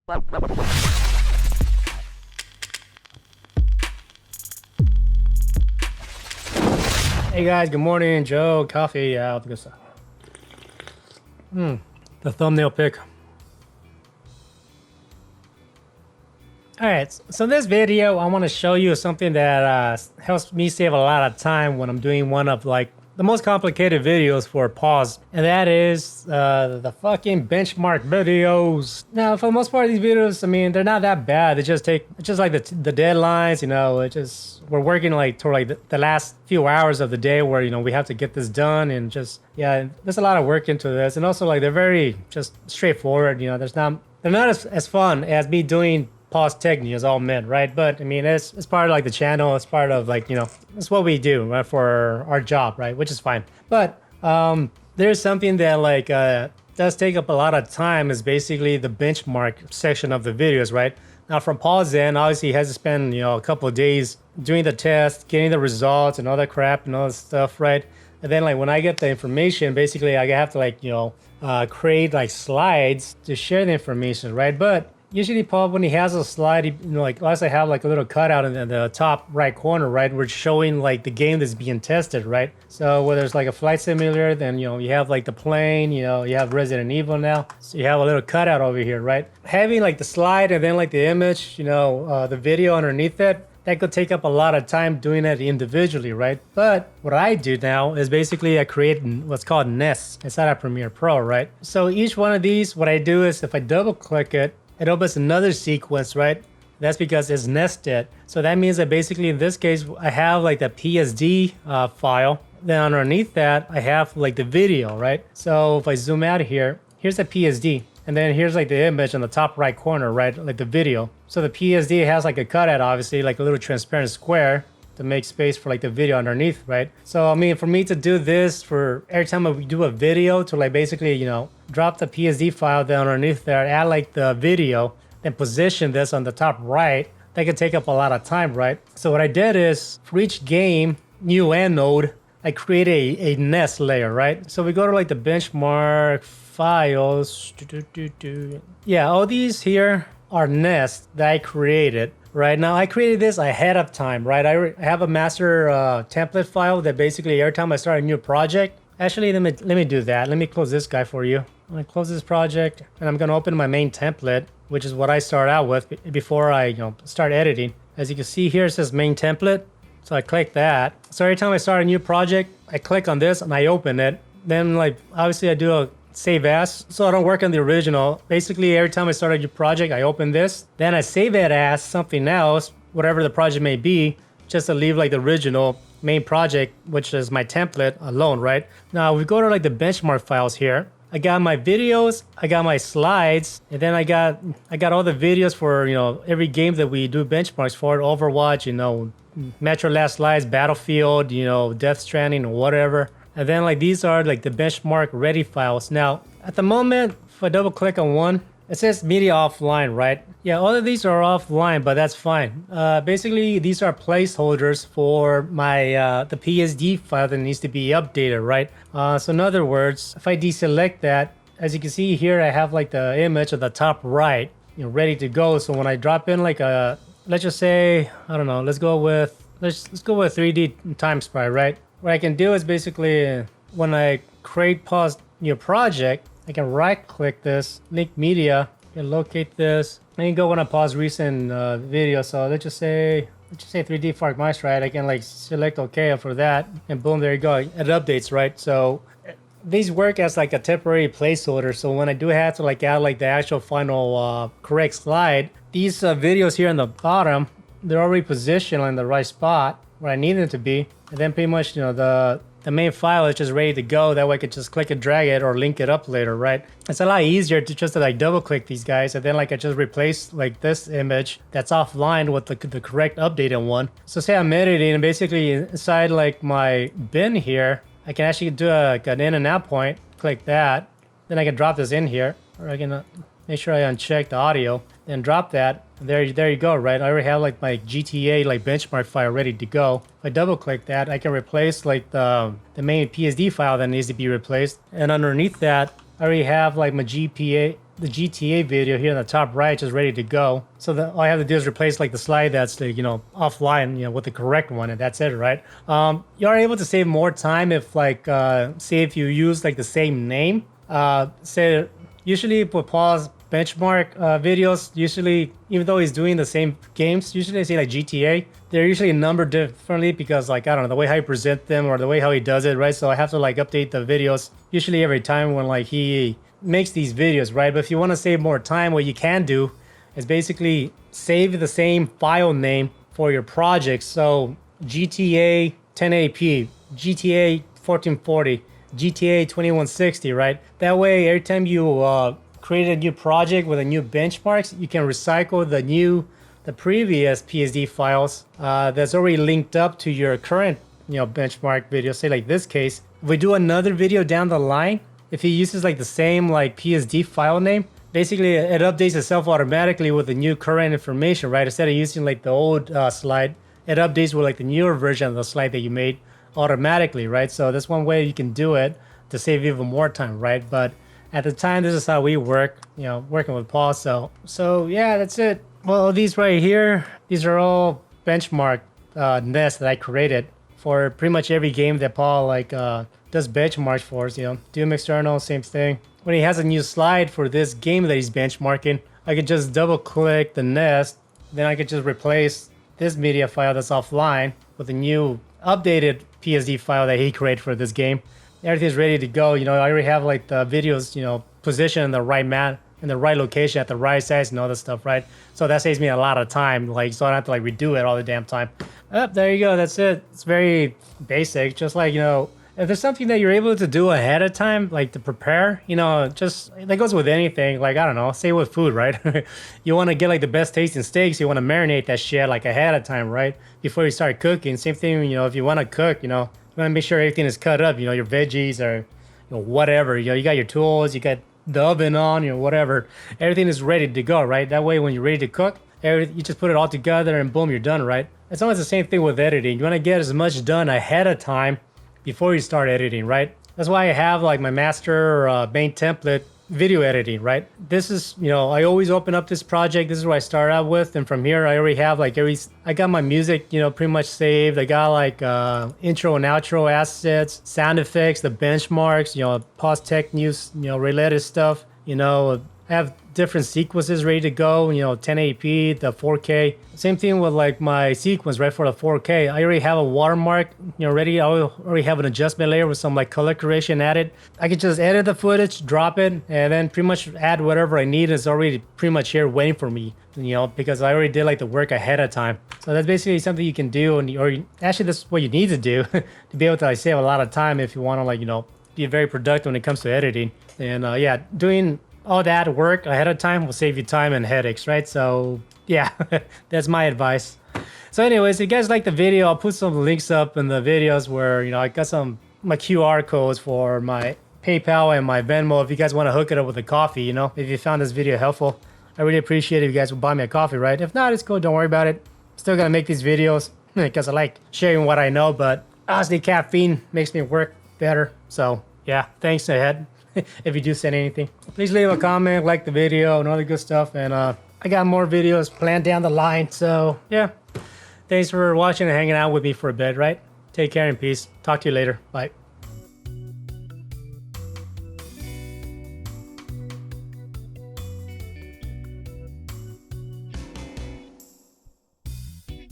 Hey guys, good morning. Joe, coffee, all the good stuff. The thumbnail pic. Alright, so in this video, I want to show you something that helps me save a lot of time when I'm doing one of like the most complicated videos for pause, and that is the fucking benchmark videos. Now, for the most part of these videos, I mean, they're not that bad. It's just like the deadlines, you know, we're working like toward like the last few hours of the day where, you know, we have to get this done, and just, yeah, there's a lot of work into this. And also like they're very just straightforward, you know, they're not as fun as me doing pause technique as all men, right? But I mean, it's part of like the channel. It's part of like, you know, it's what we do, right, for our job, right? Which is fine. But there's something that like does take up a lot of time, is basically the benchmark section of the videos, right? Now from pause end, obviously he has to spend, you know, a couple of days doing the test, getting the results and all that crap and all that stuff, right? And then like when I get the information, basically I have to like, you know, create like slides to share the information, right? But usually Paul, when he has a slide, you know, like unless I have like a little cutout in the top right corner, right, we're showing like the game that's being tested, right? So whether it's like a flight simulator, then, you know, you have like the plane, you know, you have Resident Evil now, so you have a little cutout over here, right? Having like the slide and then like the image, you know, the video underneath it, that could take up a lot of time doing it individually, right? But what I do now is basically I create what's called nests inside of Premiere Pro, right? So each one of these, what I do is if I double click it, it opens another sequence, right? That's because it's nested. So that means that basically in this case, I have like the PSD file. Then underneath that, I have like the video, right? So if I zoom out here, here's the PSD. And then here's like the image in the top right corner, right? Like the video. So the PSD has like a cutout, obviously, like a little transparent square to make space for like the video underneath, right? So I mean, for me to do this for every time we do a video, to like basically, you know, drop the PSD file down underneath there, add like the video, then position this on the top right, that could take up a lot of time, right? So what I did is for each game, new end node, I create a nest layer, right? So we go to like the benchmark files. Yeah, all these here are nests that I created. Right now, I created this ahead of time, right? I have a master template file that basically every time I start a new project, actually, let me do that. Let me close this guy for you. I'm gonna close this project, and I'm gonna open my main template, which is what I start out with before I, you know, start editing. As you can see here, it says main template. So I click that. So every time I start a new project, I click on this and I open it. Then like, obviously I do a save as, so I don't work on the original. Basically, every time I start a new project, I open this, then I save it as something else, whatever the project may be, just to leave like the original main project, which is my template alone, right? Now we go to like the benchmark files here. I got my videos, I got my slides, and then I got all the videos for, you know, every game that we do benchmarks for, Overwatch, you know, Metro Last Lights, Battlefield, you know, Death Stranding, or whatever. And then like these are like the benchmark ready files. Now, at the moment, if I double click on one, it says media offline, right? Yeah, all of these are offline, but that's fine. Basically, these are placeholders for my the PSD file that needs to be updated, right? So in other words, if I deselect that, as you can see here, I have like the image at the top right, you know, ready to go. So when I drop in like a, let's just say, I don't know, let's go with 3D time sprite, right? What I can do is basically when I create pause new project, I can right click this, link media, and locate this. I can go on a pause recent video. So let's just say 3D Fark Mice, right? I can like select OK for that, and boom, there you go. It updates, right? So these work as like a temporary placeholder. So when I do have to like add like the actual final correct slide, these videos here on the bottom, they're already positioned in the right spot where I need them to be. And then pretty much, you know, the main file is just ready to go. That way I could just click and drag it or link it up later, right? It's a lot easier to just like double click these guys, and then like I just replace like this image that's offline with the correct updated one. So say I'm editing, and basically inside like my bin here, I can actually do an in and out point, click that, then I can drop this in here, or I can make sure I uncheck the audio, then drop that. There you go, right? I already have like my GTA like benchmark file ready to go. If I double click that, I can replace like the main PSD file that needs to be replaced. And underneath that, I already have like my the GTA video here in the top right, just ready to go. So all I have to do is replace like the slide that's like, offline, with the correct one, and that's it, right? You are able to save more time if like, say if you use like the same name. Say usually with Paul's benchmark videos, usually even though he's doing the same games, usually I say like GTA, they're usually numbered differently because like, I don't know, the way how he present them or the way how he does it, right? So I have to like update the videos usually every time when like he makes these videos, right? But if you want to save more time, what you can do is basically save the same file name for your project. So GTA 1080p, GTA 1440, GTA 2160, right? That way, every time you create a new project with a new benchmarks, you can recycle the previous PSD files that's already linked up to your current benchmark video. Say like this case, if we do another video down the line, if he uses like the same like PSD file name, basically it updates itself automatically with the new current information, right? Instead of using like the old slide, it updates with like the newer version of the slide that you made automatically, right? So that's one way you can do it to save even more time, right? But at the time, this is how we work, working with Paul. So yeah, that's it. Well, these right here, these are all benchmark nests that I created for pretty much every game that Paul like does benchmarks for us. Doom External, same thing. When he has a new slide for this game that he's benchmarking, I could just double click the nest, then I could just replace this media file that's offline with a new updated PSD file that he created for this game. Everything's ready to go. I already have like the videos, positioned in the right in the right location at the right size and all this stuff, right? So that saves me a lot of time, like, so I don't have to like redo it all the damn time. There you go. That's it. It's very basic. Just like, if there's something that you're able to do ahead of time, like to prepare, just that goes with anything. Like, I don't know, say with food, right? You want to get like the best tasting steaks. You want to marinate that shit like ahead of time, right? Before you start cooking. Same thing, if you want to cook, you want to make sure everything is cut up, your veggies or whatever. You got your tools, you got the oven on, whatever. Everything is ready to go, right? That way, when you're ready to cook, you just put it all together and boom, you're done, right? It's almost the same thing with editing. You want to get as much done ahead of time before you start editing, right? That's why I have like my master main template video editing, right? This is, I always open up this project. This is where I start out with. And from here, I already have like I got my music, pretty much saved. I got like intro and outro assets, sound effects, the benchmarks, pause tech news, related stuff, I have different sequences ready to go, 1080p, the 4K. Same thing with like my sequence, right, for the 4K. I already have a watermark, ready. I already have an adjustment layer with some like color correction added. I could just edit the footage, drop it, and then pretty much add whatever I need. Is already pretty much here waiting for me, because I already did like the work ahead of time. So that's basically something you can do, actually that's what you need to do to be able to like, save a lot of time if you want to like, be very productive when it comes to editing. And yeah, doing all that work ahead of time will save you time and headaches, right? So yeah, that's my advice. So anyways, if you guys like the video, I'll put some links up in the videos where, I got my QR codes for my PayPal and my Venmo if you guys want to hook it up with a coffee, if you found this video helpful. I really appreciate it if you guys would buy me a coffee, right? If not, it's cool, don't worry about it. Still gonna make these videos because I like sharing what I know, but honestly, caffeine makes me work better. So yeah, thanks ahead. If you do send anything, please leave a comment, like the video and all the good stuff. And I got more videos planned down the line. So yeah, thanks for watching and hanging out with me for a bit, right? Take care and peace. Talk to you later. Bye.